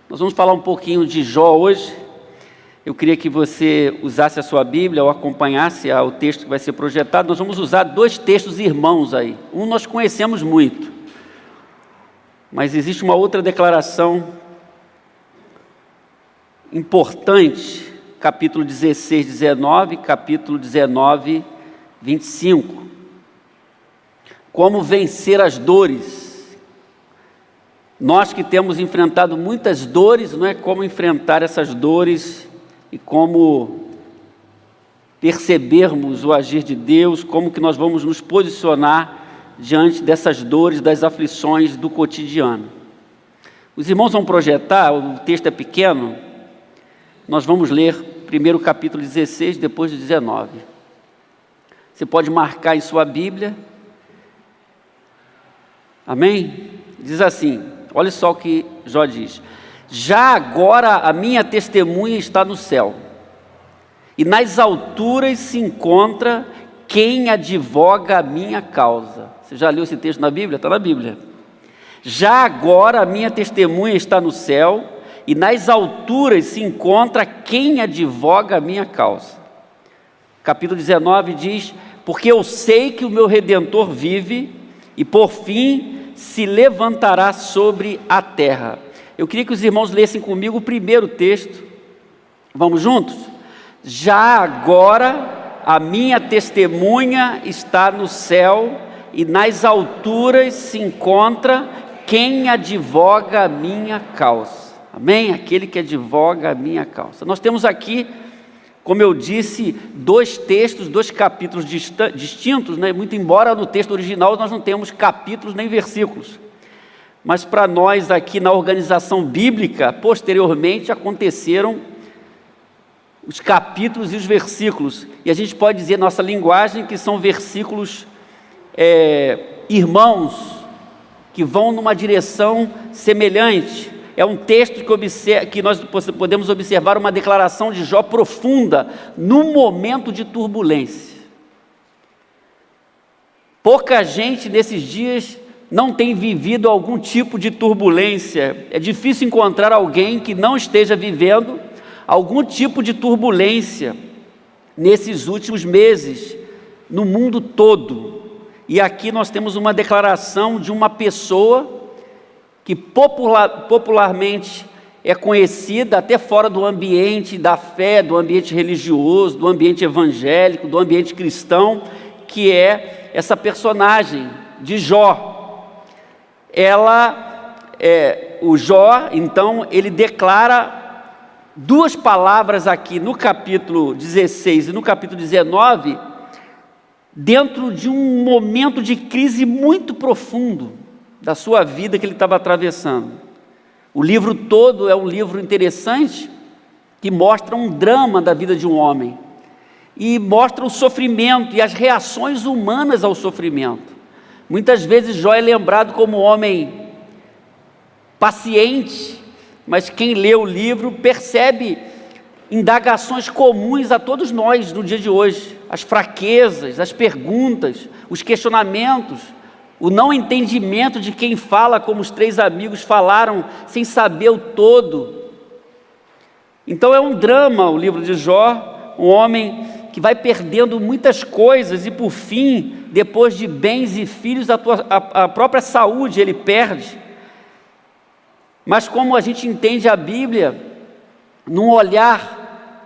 Nós vamos falar um pouquinho de Jó hoje. Eu queria que você usasse a sua Bíblia ou acompanhasse o texto que vai ser projetado. Nós vamos usar dois textos irmãos aí. Um nós conhecemos muito, mas existe uma outra declaração importante, capítulo 16, 19, capítulo 19, 25. Como vencer as dores. Nós que temos enfrentado muitas dores, não é? Como enfrentar essas dores e como percebermos o agir de Deus, como que nós vamos nos posicionar diante dessas dores, das aflições do cotidiano. Os irmãos vão projetar, o texto é pequeno, nós vamos ler primeiro o capítulo 16, depois o 19. Você pode marcar em sua Bíblia. Amém? Diz assim, olha só o que Jó diz: já agora a minha testemunha está no céu, e nas alturas se encontra quem advoga a minha causa. Você já leu esse texto na Bíblia? Está na Bíblia. Já agora a minha testemunha está no céu, e nas alturas se encontra quem advoga a minha causa. Capítulo 19 diz: porque eu sei que o meu Redentor vive, e por fim se levantará sobre a terra. Eu queria que os irmãos lessem comigo o primeiro texto. Vamos juntos? Já agora a minha testemunha está no céu, e nas alturas se encontra quem advoga a minha causa. Amém? Aquele que advoga a minha causa. Nós temos aqui, como eu disse, dois textos, dois capítulos distintos, né? Muito embora no texto original nós não temos capítulos nem versículos. Mas para nós aqui na organização bíblica, posteriormente aconteceram os capítulos e os versículos. E a gente pode dizer, nossa linguagem, que são versículos irmãos, que vão numa direção semelhante. É um texto que nós podemos observar uma declaração de Jó profunda, num momento de turbulência. Pouca gente nesses dias não tem vivido algum tipo de turbulência. É difícil encontrar alguém que não esteja vivendo algum tipo de turbulência nesses últimos meses, no mundo todo. E aqui nós temos uma declaração de uma pessoa que popularmente é conhecida até fora do ambiente da fé, do ambiente religioso, do ambiente evangélico, do ambiente cristão, que é essa personagem de Jó. O Jó, então, ele declara duas palavras aqui no capítulo 16 e no capítulo 19, dentro de um momento de crise muito profundo da sua vida que ele estava atravessando. O livro todo é um livro interessante, que mostra um drama da vida de um homem, e mostra o sofrimento e as reações humanas ao sofrimento. Muitas vezes Jó é lembrado como um homem paciente, mas quem lê o livro percebe indagações comuns a todos nós no dia de hoje, as fraquezas, as perguntas, os questionamentos, o não entendimento de quem fala como os três amigos falaram, sem saber o todo. Então é um drama o livro de Jó, um homem que vai perdendo muitas coisas e por fim, depois de bens e filhos, a própria saúde ele perde. Mas como a gente entende a Bíblia, num olhar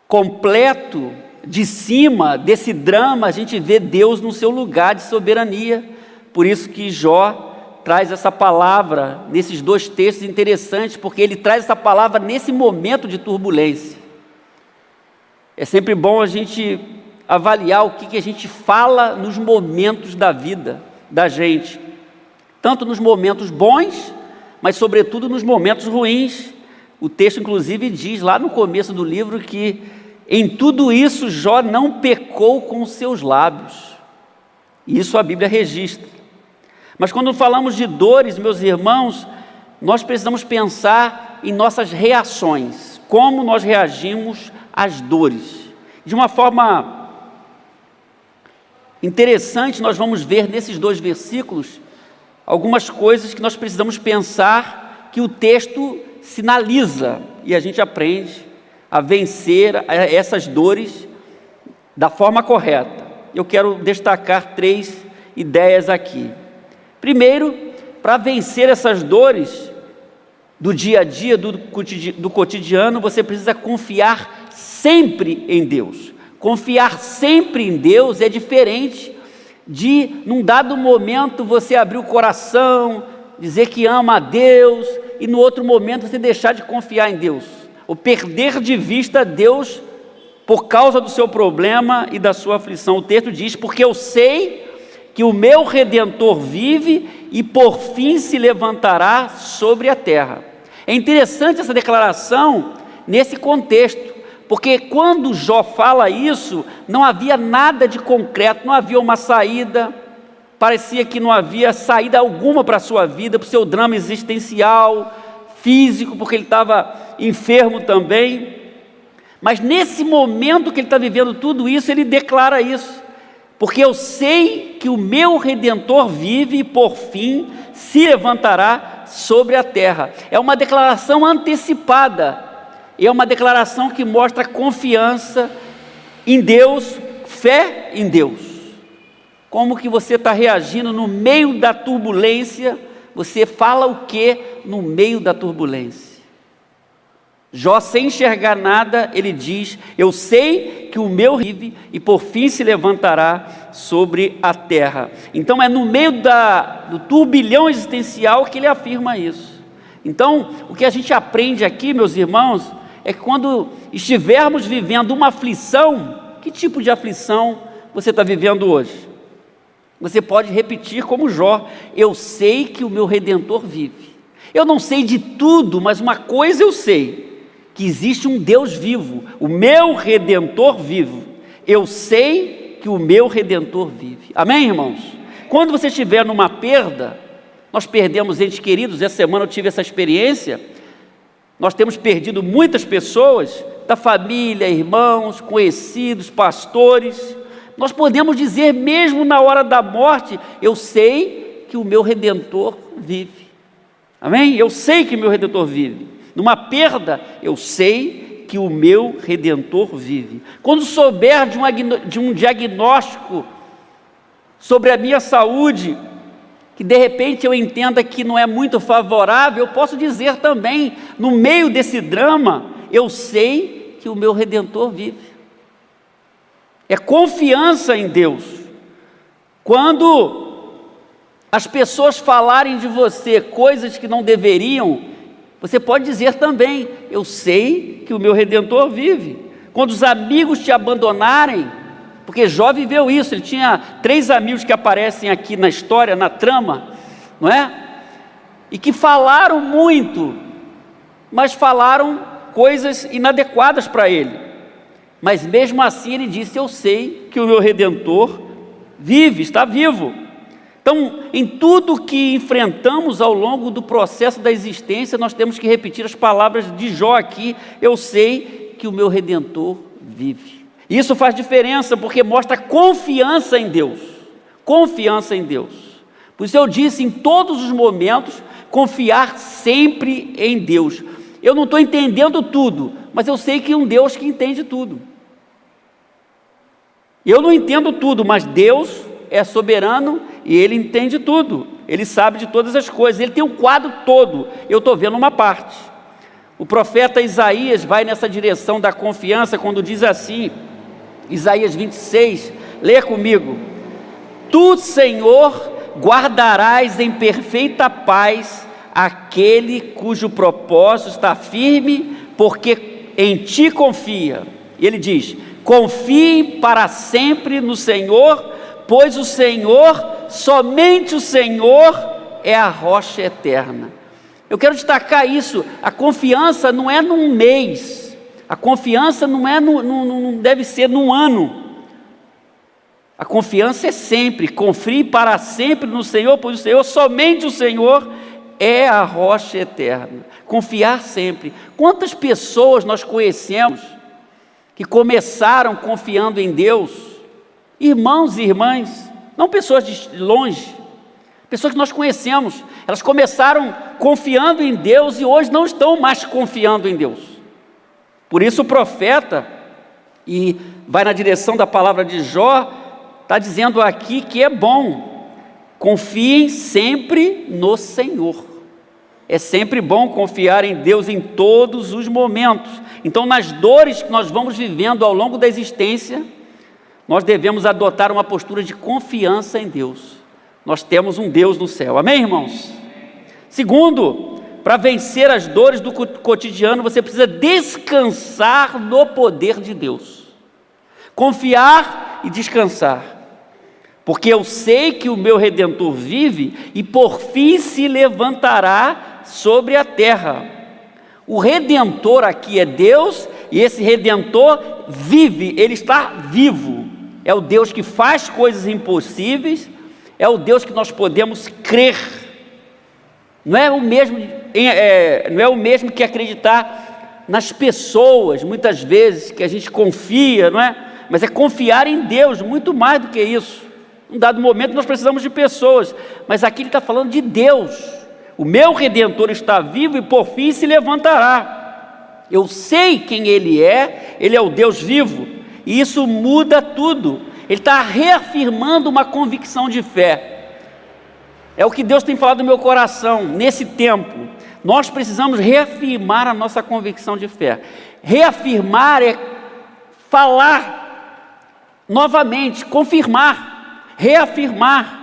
completo, de cima desse drama, a gente vê Deus no seu lugar de soberania. Por isso que Jó traz essa palavra nesses dois textos interessantes, porque ele traz essa palavra nesse momento de turbulência. É sempre bom a gente avaliar o que a gente fala nos momentos da vida da gente, tanto nos momentos bons, mas sobretudo nos momentos ruins. O texto inclusive diz lá no começo do livro que em tudo isso Jó não pecou com os seus lábios. E isso a Bíblia registra. Mas quando falamos de dores, meus irmãos, nós precisamos pensar em nossas reações, como nós reagimos às dores. De uma forma interessante, nós vamos ver nesses dois versículos algumas coisas que nós precisamos pensar, que o texto sinaliza, e a gente aprende a vencer essas dores da forma correta. Eu quero destacar 3 ideias aqui. Primeiro, para vencer essas dores do dia a dia, do cotidiano, você precisa confiar sempre em Deus. Confiar sempre em Deus é diferente de, num dado momento, você abrir o coração, dizer que ama a Deus, e no outro momento você deixar de confiar em Deus, ou perder de vista Deus por causa do seu problema e da sua aflição. O texto diz: porque eu sei que o meu Redentor vive e por fim se levantará sobre a terra. É interessante essa declaração nesse contexto, porque quando Jó fala isso, não havia nada de concreto, não havia uma saída, parecia que não havia saída alguma para a sua vida, para o seu drama existencial, físico, porque ele estava enfermo também. Mas nesse momento que ele está vivendo tudo isso, ele declara isso: porque eu sei que o meu Redentor vive e por fim se levantará sobre a terra. É uma declaração antecipada, é uma declaração que mostra confiança em Deus, fé em Deus. Como que você está reagindo no meio da turbulência? Você fala o que no meio da turbulência? Jó, sem enxergar nada, ele diz: eu sei que o meu vive e por fim se levantará sobre a terra. Então é no meio do turbilhão existencial que ele afirma isso. Então, o que a gente aprende aqui, meus irmãos, é que quando estivermos vivendo uma aflição, que tipo de aflição você está vivendo hoje? Você pode repetir como Jó: eu sei que o meu Redentor vive. Eu não sei de tudo, mas uma coisa eu sei, que existe um Deus vivo, o meu Redentor vive. Eu sei que o meu Redentor vive. Amém, irmãos? Quando você estiver numa perda, nós perdemos entes queridos. Essa semana eu tive essa experiência. Nós temos perdido muitas pessoas da família, irmãos, conhecidos, pastores. Nós podemos dizer mesmo na hora da morte: eu sei que o meu Redentor vive. Amém? Eu sei que o meu Redentor vive. Numa perda, eu sei que o meu Redentor vive. Quando souber de um diagnóstico sobre a minha saúde, que de repente eu entenda que não é muito favorável, eu posso dizer também, no meio desse drama, eu sei que o meu Redentor vive. É confiança em Deus. Quando as pessoas falarem de você coisas que não deveriam, você pode dizer também: eu sei que o meu Redentor vive. Quando os amigos te abandonarem, porque Jó viveu isso, ele tinha 3 amigos que aparecem aqui na história, na trama, não é? E que falaram muito, mas falaram coisas inadequadas para ele. Mas mesmo assim ele disse: eu sei que o meu Redentor vive, está vivo. Então, em tudo que enfrentamos ao longo do processo da existência, nós temos que repetir as palavras de Jó aqui: eu sei que o meu Redentor vive. Isso faz diferença, porque mostra confiança em Deus. Confiança em Deus. Por isso eu disse, em todos os momentos, confiar sempre em Deus. Eu não estou entendendo tudo, mas eu sei que é um Deus que entende tudo. Eu não entendo tudo, mas Deus é soberano e Ele entende tudo. Ele sabe de todas as coisas. Ele tem um quadro todo. Eu estou vendo uma parte. O profeta Isaías vai nessa direção da confiança quando diz assim, Isaías 26, leia comigo: tu, Senhor, guardarás em perfeita paz aquele cujo propósito está firme, porque em ti confia. E ele diz: confie para sempre no Senhor, pois o Senhor, somente o Senhor é a rocha eterna. Eu quero destacar isso: a confiança não é num mês, a confiança não deve ser num ano. A confiança é sempre, confie para sempre no Senhor, pois o Senhor, somente o Senhor é a rocha eterna. Confiar sempre. Quantas pessoas nós conhecemos que começaram confiando em Deus, irmãos e irmãs, não pessoas de longe, pessoas que nós conhecemos, elas começaram confiando em Deus e hoje não estão mais confiando em Deus. Por isso o profeta, e vai na direção da palavra de Jó, está dizendo aqui que é bom, confiem sempre no Senhor. É sempre bom confiar em Deus em todos os momentos. Então, nas dores que nós vamos vivendo ao longo da existência, nós devemos adotar uma postura de confiança em Deus. Nós temos um Deus no céu, amém, irmãos? Segundo, para vencer as dores do cotidiano, você precisa descansar no poder de Deus. Confiar e descansar. Porque eu sei que o meu Redentor vive e por fim se levantará sobre a terra. O Redentor aqui é Deus e esse Redentor vive, ele está vivo. É o Deus que faz coisas impossíveis, é o Deus que nós podemos crer. Não é o mesmo que acreditar nas pessoas, muitas vezes, que a gente confia, não é? Mas é confiar em Deus, muito mais do que isso. Em um dado momento nós precisamos de pessoas, mas aqui ele está falando de Deus. O meu Redentor está vivo e por fim se levantará. Eu sei quem Ele é o Deus vivo, e isso muda tudo. Ele está reafirmando uma convicção de fé. É o que Deus tem falado no meu coração, nesse tempo. Nós precisamos reafirmar a nossa convicção de fé. Reafirmar é falar novamente, confirmar, reafirmar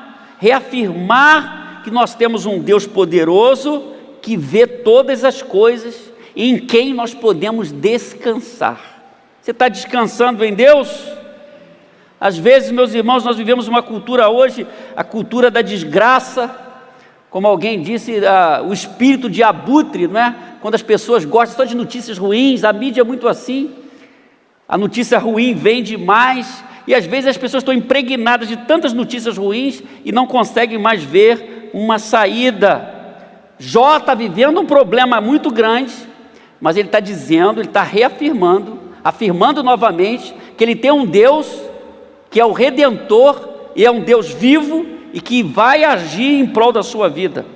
que nós temos um Deus poderoso, que vê todas as coisas, e em quem nós podemos descansar. Você está descansando em Deus? Às vezes, meus irmãos, nós vivemos uma cultura hoje, a cultura da desgraça, como alguém disse, o espírito de abutre, não é? Quando as pessoas gostam só de notícias ruins, a mídia é muito assim, a notícia ruim vem demais, e às vezes as pessoas estão impregnadas de tantas notícias ruins e não conseguem mais ver uma saída. Jó está vivendo um problema muito grande, mas ele está dizendo, ele está afirmando novamente, que ele tem um Deus que é o Redentor, e é um Deus vivo, e que vai agir em prol da sua vida.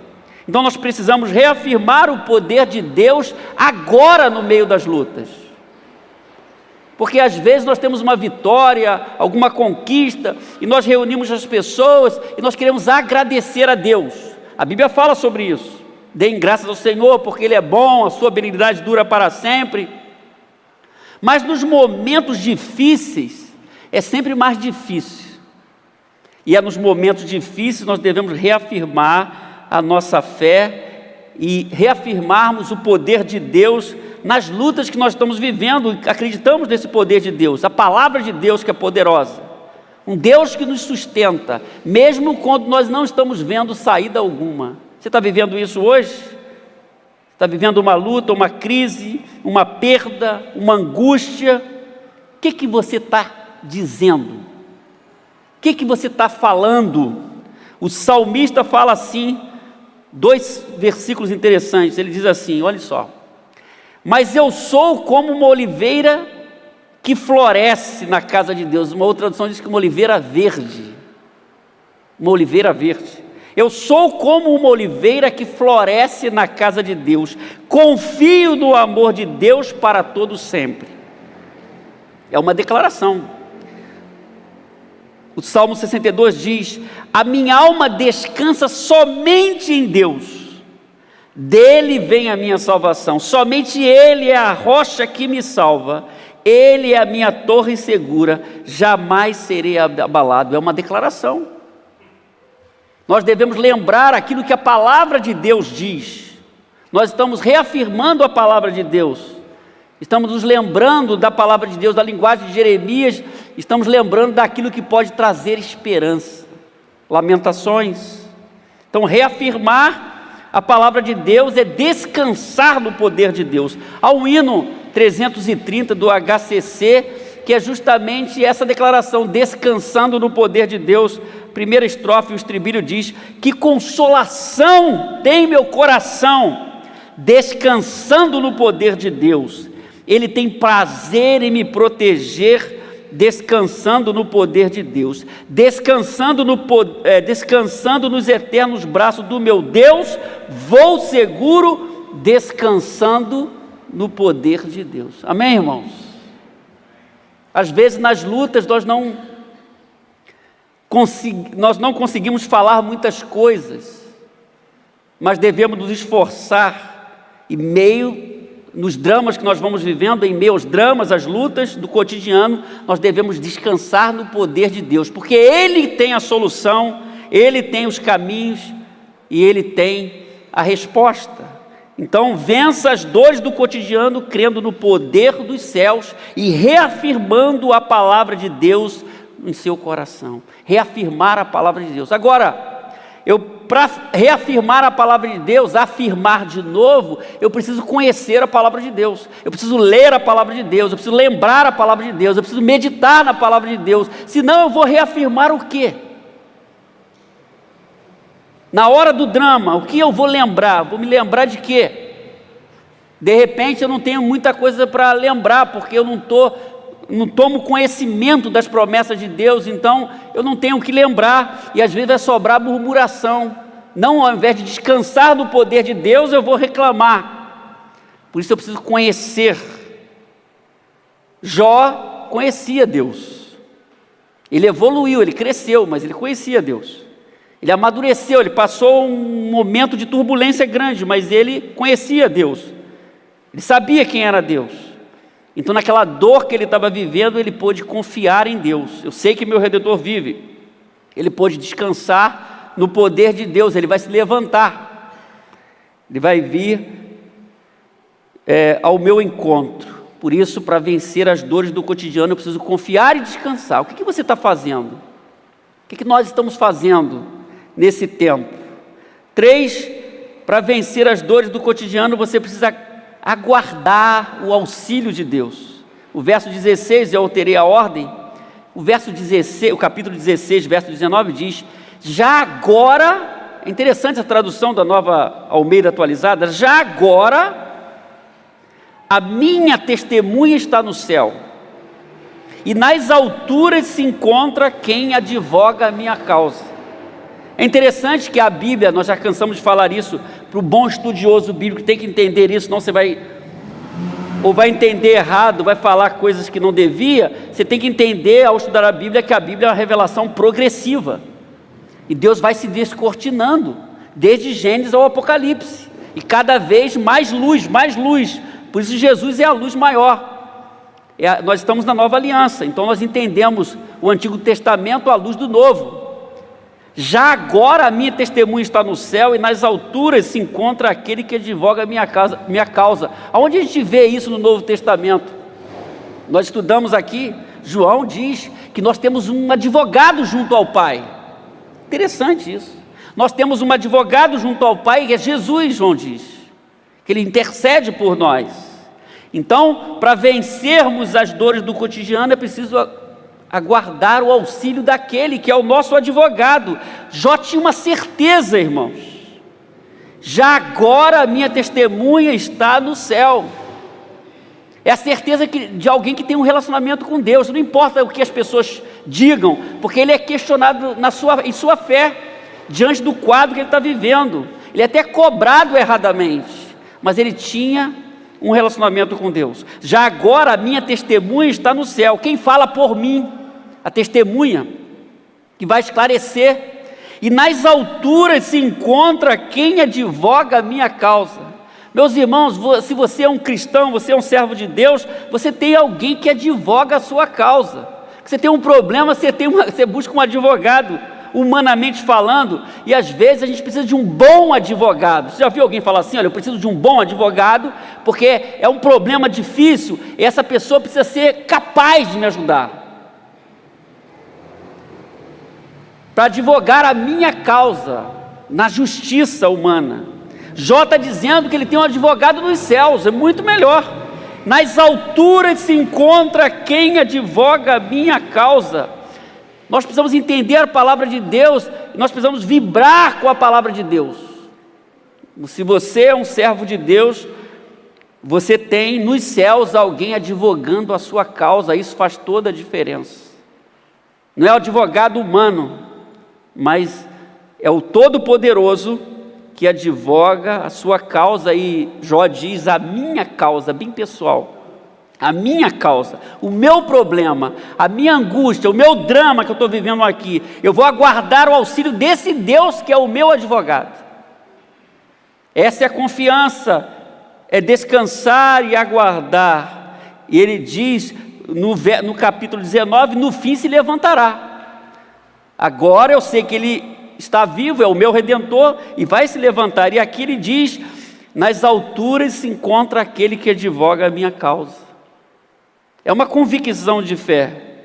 Então nós precisamos reafirmar o poder de Deus agora no meio das lutas. Porque às vezes nós temos uma vitória, alguma conquista, e nós reunimos as pessoas, e nós queremos agradecer a Deus. A Bíblia fala sobre isso. Deem graças ao Senhor, porque Ele é bom, a sua benignidade dura para sempre. Mas nos momentos difíceis, é sempre mais difícil, e é nos momentos difíceis nós devemos reafirmar a nossa fé e reafirmarmos o poder de Deus nas lutas que nós estamos vivendo. Acreditamos nesse poder de Deus, a palavra de Deus que é poderosa, um Deus que nos sustenta, mesmo quando nós não estamos vendo saída alguma. Você está vivendo isso hoje? Está vivendo uma luta, uma crise, uma perda, uma angústia? O que você está dizendo? O que você está falando? O salmista fala assim, 2 versículos interessantes. Ele diz assim, olha só: mas eu sou como uma oliveira que floresce na casa de Deus. Uma outra tradução diz que uma oliveira verde. Uma oliveira verde. Eu sou como uma oliveira que floresce na casa de Deus. Confio no amor de Deus para todo sempre. É uma declaração. O Salmo 62 diz: a minha alma descansa somente em Deus, dele vem a minha salvação, somente Ele é a rocha que me salva, Ele é a minha torre segura, jamais serei abalado. É uma declaração. Nós devemos lembrar aquilo que a palavra de Deus diz. Nós estamos reafirmando a palavra de Deus, estamos nos lembrando da palavra de Deus, da linguagem de Jeremias, estamos lembrando daquilo que pode trazer esperança. Lamentações. Então, reafirmar a palavra de Deus é descansar no poder de Deus. Há um hino 330 do HCC, que é justamente essa declaração, descansando no poder de Deus. Primeira estrofe, o estribilho diz: que consolação tem meu coração, descansando no poder de Deus. Ele tem prazer em me proteger descansando no poder de Deus, descansando nos eternos braços do meu Deus, vou seguro, descansando no poder de Deus. Amém, irmãos? Às vezes nas lutas nós não conseguimos falar muitas coisas, mas devemos nos esforçar, e nos dramas que nós vamos vivendo, em meio aos dramas, às lutas do cotidiano, nós devemos descansar no poder de Deus, porque Ele tem a solução, Ele tem os caminhos e Ele tem a resposta. Então, vença as dores do cotidiano, crendo no poder dos céus e reafirmando a palavra de Deus em seu coração. Reafirmar a palavra de Deus. Agora, para reafirmar a palavra de Deus, afirmar de novo, eu preciso conhecer a palavra de Deus, eu preciso ler a palavra de Deus, eu preciso lembrar a palavra de Deus, eu preciso meditar na palavra de Deus, senão eu vou reafirmar o quê? Na hora do drama, o que eu vou lembrar? Vou me lembrar de quê? De repente eu não tenho muita coisa para lembrar, porque eu não tomo conhecimento das promessas de Deus, então eu não tenho o que lembrar, e às vezes vai sobrar murmuração. Não, ao invés de descansar no poder de Deus, eu vou reclamar. Por isso eu preciso conhecer. Jó conhecia Deus, ele evoluiu, ele cresceu, mas ele conhecia Deus, ele amadureceu, ele passou um momento de turbulência grande, mas ele conhecia Deus, ele sabia quem era Deus. Então naquela dor que ele estava vivendo, ele pôde confiar em Deus. Eu sei que meu Redentor vive. Ele pôde descansar no poder de Deus, ele vai se levantar, ele vai vir ao meu encontro. Por isso, para vencer as dores do cotidiano, eu preciso confiar e descansar. O que você está fazendo? O que nós estamos fazendo nesse tempo? 3, para vencer as dores do cotidiano, você precisa aguardar o auxílio de Deus. O verso 16, eu alterei a ordem. O capítulo 16, verso 19 diz: já agora, é interessante a tradução da Nova Almeida atualizada, já agora a minha testemunha está no céu, e nas alturas se encontra quem advoga a minha causa. É interessante que a Bíblia, nós já cansamos de falar isso, para o bom estudioso bíblico tem que entender isso, senão você vai entender errado, vai falar coisas que não devia. Você tem que entender ao estudar a Bíblia que a Bíblia é uma revelação progressiva, e Deus vai se descortinando, desde Gênesis ao Apocalipse, e cada vez mais luz, por isso Jesus é a luz maior. Nós estamos na nova aliança, então nós entendemos o Antigo Testamento à luz do Novo. Já agora a minha testemunha está no céu, e nas alturas se encontra aquele que advoga a minha causa. Aonde a gente vê isso no Novo Testamento? Nós estudamos aqui, João diz que nós temos um advogado junto ao Pai. Interessante isso. Nós temos um advogado junto ao Pai, que é Jesus. João diz que Ele intercede por nós. Então, para vencermos as dores do cotidiano, é preciso aguardar o auxílio daquele que é o nosso advogado. Jó tinha uma certeza, irmãos: já agora a minha testemunha está no céu. É a certeza de alguém que tem um relacionamento com Deus. Não importa o que as pessoas digam, porque ele é questionado em sua fé, diante do quadro que ele está vivendo. Ele é até cobrado erradamente, mas ele tinha um relacionamento com Deus. Já agora a minha testemunha está no céu. Quem fala por mim? A testemunha que vai esclarecer. E nas alturas se encontra quem advoga a minha causa. Meus irmãos, se você é um cristão, você é um servo de Deus, você tem alguém que advoga a sua causa. Você tem um problema, você busca um advogado, humanamente falando, e às vezes a gente precisa de um bom advogado. Você já viu alguém falar assim: olha, eu preciso de um bom advogado, porque é um problema difícil, e essa pessoa precisa ser capaz de me ajudar, para advogar a minha causa na justiça humana. Jó está dizendo que ele tem um advogado nos céus, é muito melhor. Nas alturas se encontra quem advoga a minha causa. Nós precisamos entender a palavra de Deus, nós precisamos vibrar com a palavra de Deus. Se você é um servo de Deus, você tem nos céus alguém advogando a sua causa. Isso faz toda a diferença. Não é o advogado humano, mas é o Todo-Poderoso que advoga a sua causa. E Jó diz: a minha causa, bem pessoal, a minha causa, o meu problema, a minha angústia, o meu drama que eu estou vivendo aqui, eu vou aguardar o auxílio desse Deus que é o meu advogado. Essa é a confiança, é descansar e aguardar. E ele diz no capítulo 19: no fim se levantará. Agora eu sei que ele está vivo, é o meu Redentor, e vai se levantar. E aqui ele diz: nas alturas se encontra aquele que advoga a minha causa. É uma convicção de fé.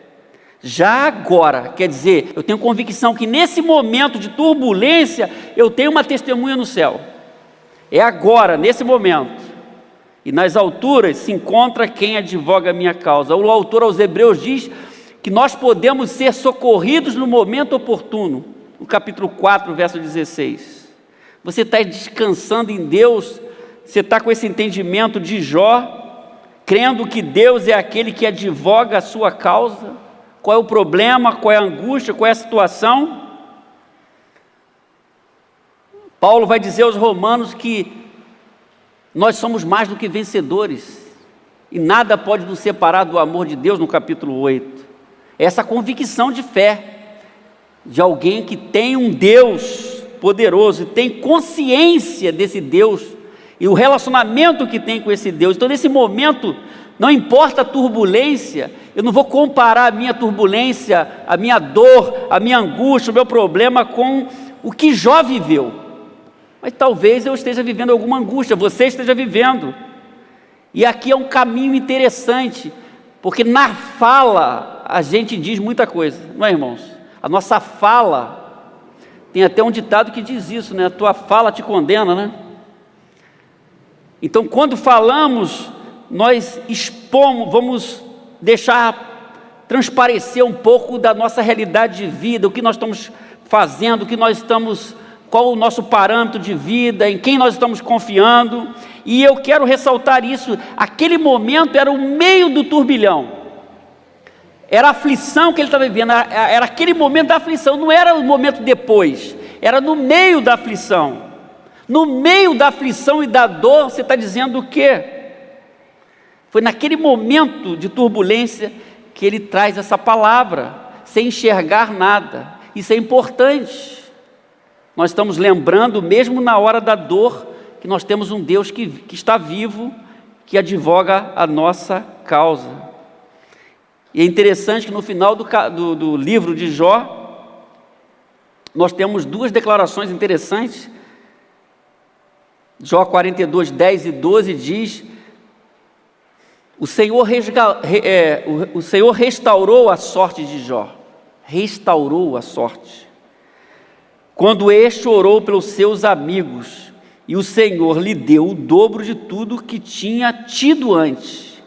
Já agora, quer dizer, eu tenho convicção que nesse momento de turbulência, eu tenho uma testemunha no céu. É agora, nesse momento. E nas alturas se encontra quem advoga a minha causa. O autor aos Hebreus diz que nós podemos ser socorridos no momento oportuno. No capítulo 4, verso 16. Você está descansando em Deus, você está com esse entendimento de Jó, crendo que Deus é aquele que advoga a sua causa. Qual é o problema, qual é a angústia, qual é a situação? Paulo vai dizer aos Romanos que nós somos mais do que vencedores, e nada pode nos separar do amor de Deus, no capítulo 8. Essa convicção de fé, de alguém que tem um Deus poderoso, e tem consciência desse Deus, e o relacionamento que tem com esse Deus. Então nesse momento, não importa a turbulência, eu não vou comparar a minha turbulência, a minha dor, a minha angústia, o meu problema com o que Jó viveu. Mas talvez eu esteja vivendo alguma angústia, você esteja vivendo. E aqui é um caminho interessante, porque na fala a gente diz muita coisa, não é, irmãos? A nossa fala, tem até um ditado que diz isso, né? A tua fala te condena, né? Então quando falamos, nós expomos, vamos deixar transparecer um pouco da nossa realidade de vida, o que nós estamos fazendo, o que nós estamos... qual o nosso parâmetro de vida, em quem nós estamos confiando. E eu quero ressaltar isso. Aquele momento era o meio do turbilhão, era a aflição que ele estava vivendo, era aquele momento da aflição, não era o momento depois, era no meio da aflição. No meio da aflição e da dor, você está dizendo o quê? Foi naquele momento de turbulência que ele traz essa palavra, sem enxergar nada. Isso é importante. Nós estamos lembrando, mesmo na hora da dor, que nós temos um Deus que está vivo, que advoga a nossa causa. E é interessante que no final do livro de Jó, nós temos duas declarações interessantes. Jó 42, 10 e 12 diz: o Senhor restaurou a sorte de Jó, restaurou a sorte. Quando este orou pelos seus amigos, e o Senhor lhe deu o dobro de tudo que tinha tido antes.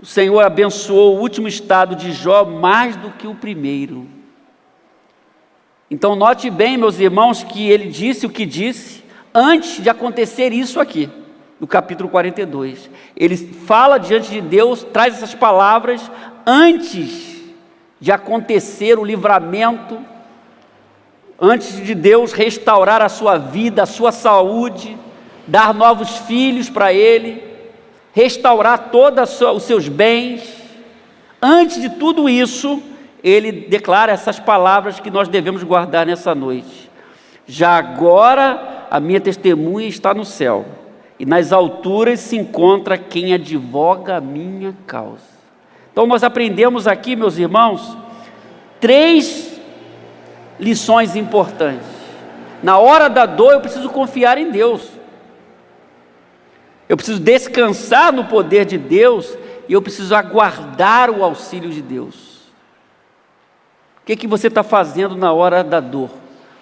O Senhor abençoou o último estado de Jó mais do que o primeiro. Então note bem, meus irmãos, que ele disse o que disse antes de acontecer isso aqui, no capítulo 42. Ele fala diante de Deus, traz essas palavras antes de acontecer o livramento, antes de Deus restaurar a sua vida, a sua saúde, dar novos filhos para ele, restaurar todos os seus bens. Antes de tudo isso, ele declara essas palavras que nós devemos guardar nessa noite: já agora a minha testemunha está no céu, e nas alturas se encontra quem advoga a minha causa. Então nós aprendemos aqui, meus irmãos, 3 lições importantes. Na hora da dor, eu preciso confiar em Deus, eu preciso descansar no poder de Deus, e eu preciso aguardar o auxílio de Deus. O que você está fazendo na hora da dor?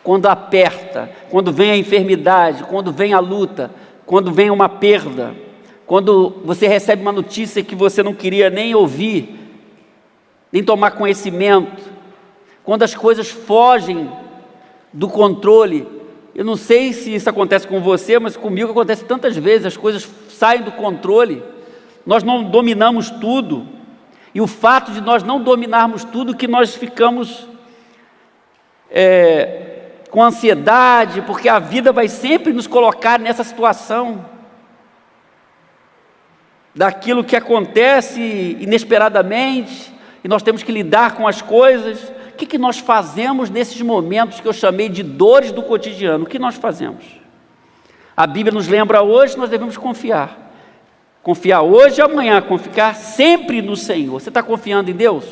Quando aperta, quando vem a enfermidade, quando vem a luta, quando vem uma perda, quando você recebe uma notícia que você não queria nem ouvir, nem tomar conhecimento, quando as coisas fogem do controle, Eu não sei se isso acontece com você, mas comigo acontece tantas vezes, as coisas saem do controle, nós não dominamos tudo, e o fato de nós não dominarmos tudo, que nós ficamos com ansiedade, porque a vida vai sempre nos colocar nessa situação, daquilo que acontece inesperadamente, e nós temos que lidar com as coisas. O que nós fazemos nesses momentos que eu chamei de dores do cotidiano? O que nós fazemos? A Bíblia nos lembra hoje, nós devemos confiar. Confiar hoje e amanhã, confiar sempre no Senhor. Você está confiando em Deus?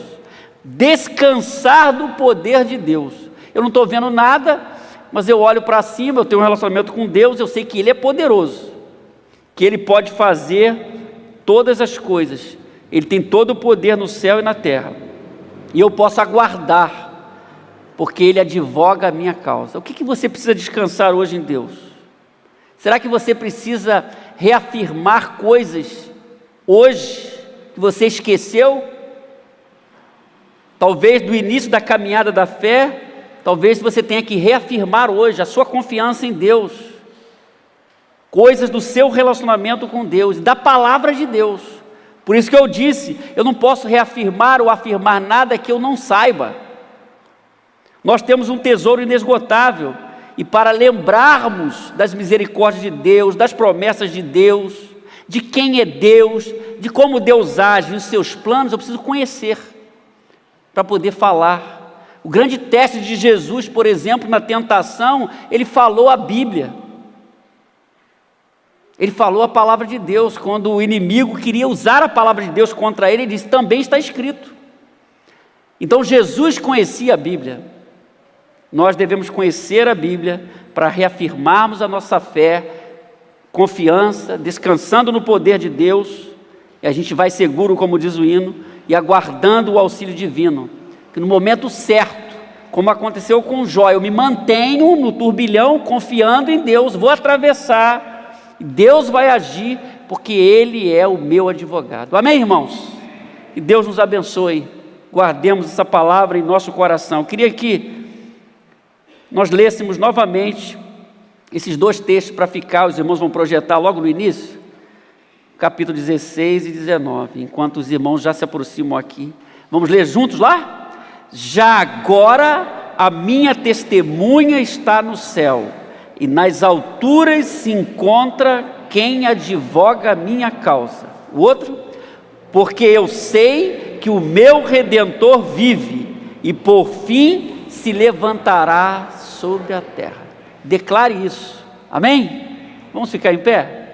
Descansar do poder de Deus. Eu não estou vendo nada, mas eu olho para cima, eu tenho um relacionamento com Deus, eu sei que Ele é poderoso, que Ele pode fazer todas as coisas. Ele tem todo o poder no céu e na terra. E eu posso aguardar, porque Ele advoga a minha causa. O que você precisa descansar hoje em Deus? Será que você precisa reafirmar coisas hoje que você esqueceu? Talvez do início da caminhada da fé, talvez você tenha que reafirmar hoje a sua confiança em Deus, coisas do seu relacionamento com Deus, da palavra de Deus. Por isso que eu disse, eu não posso reafirmar ou afirmar nada que eu não saiba. Nós temos um tesouro inesgotável, e para lembrarmos das misericórdias de Deus, das promessas de Deus, de quem é Deus, de como Deus age nos seus planos, eu preciso conhecer, para poder falar. O grande teste de Jesus, por exemplo, na tentação, Ele falou a Bíblia. Ele falou a palavra de Deus. Quando o inimigo queria usar a palavra de Deus contra ele, ele disse, também está escrito. Então Jesus conhecia a Bíblia. Nós devemos conhecer a Bíblia para reafirmarmos a nossa fé, confiança, descansando no poder de Deus, e a gente vai seguro, como diz o hino, e aguardando o auxílio divino, que no momento certo, como aconteceu com Jó, eu me mantenho no turbilhão, confiando em Deus, vou atravessar, Deus vai agir, porque Ele é o meu advogado. Amém, irmãos? Que Deus nos abençoe, guardemos essa palavra em nosso coração. Eu queria que nós lêssemos novamente esses dois textos para ficar, os irmãos vão projetar logo no início, capítulo 16 e 19, enquanto os irmãos já se aproximam aqui. Vamos ler juntos lá? Já agora a minha testemunha está no céu, e nas alturas se encontra quem advoga a minha causa. O outro, porque eu sei que o meu Redentor vive, e por fim se levantará sobre a terra. Declare isso. Amém? Vamos ficar em pé?